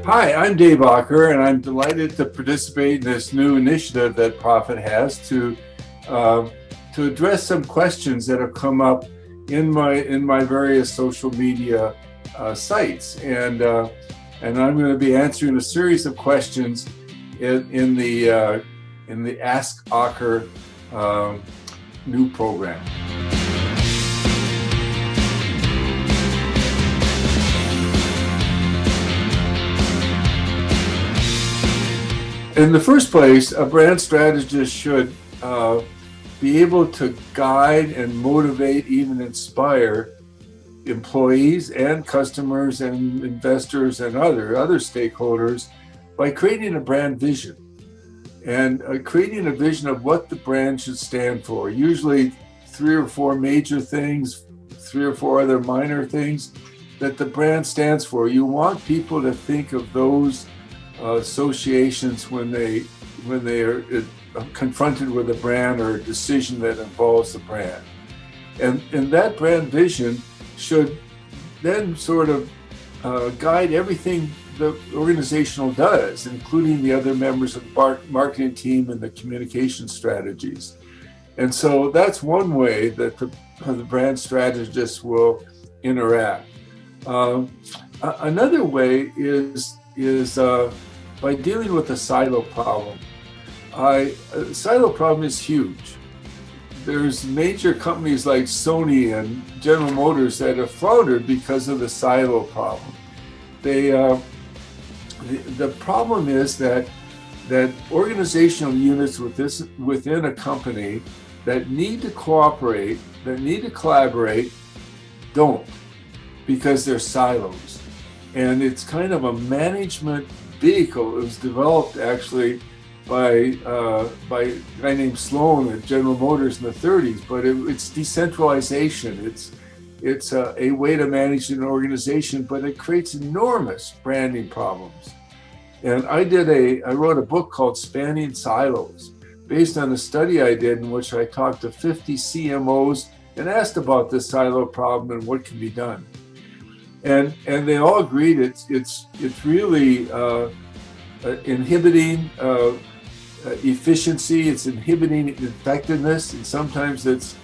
Hi, I'm Dave Aaker, and I'm delighted to participate in this new initiative that Profit has to address some questions that have come up in my various social media sites, and I'm going to be answering a series of questions in the Ask Aaker new program. In the first place, a brand strategist should be able to guide and motivate, even inspire employees and customers and investors and other stakeholders by creating a brand vision and creating a vision of what the brand should stand for. Usually 3 or 4 major things, 3 or 4 other minor things that the brand stands for. You want people to think of those associations when they are confronted with a brand or a decision that involves the brand. And that brand vision should then sort of guide everything the organization does, including the other members of the marketing team and the communication strategies. And so that's one way that the brand strategist will interact. Another way is by dealing with the silo problem. The silo problem is huge. There's major companies like Sony and General Motors that have floundered because of the silo problem. The problem is that organizational units within a company that need to cooperate, that need to collaborate, don't, because they're silos. And it's kind of a management vehicle. It was developed actually by a guy named Sloan at General Motors in the 30s, but it's decentralization. It's a way to manage an organization, but it creates enormous branding problems. And I wrote a book called Spanning Silos, based on a study I did in which I talked to 50 CMOs and asked about this silo problem and what can be done. And they all agreed it's really inhibiting efficiency, it's inhibiting effectiveness, and sometimes it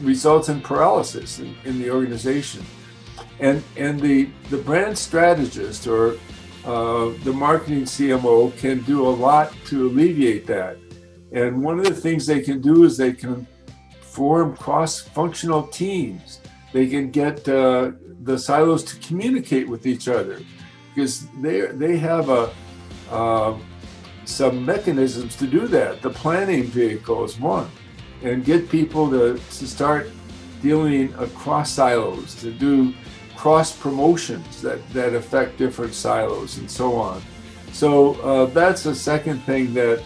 results in paralysis in the organization. And the brand strategist or the marketing CMO can do a lot to alleviate that. And one of the things they can do is they can form cross-functional teams. They can get the silos to communicate with each other, because they have some mechanisms to do that. The planning vehicle is one, and get people to start dealing across silos, to do cross promotions that affect different silos and so on. So that's the second thing that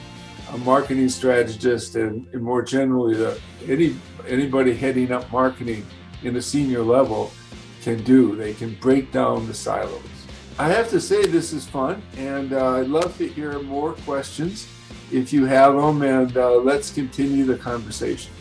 a marketing strategist and more generally anybody heading up marketing in a senior level can do. They can break down the silos. I have to say this is fun, and I'd love to hear more questions if you have them, and let's continue the conversation.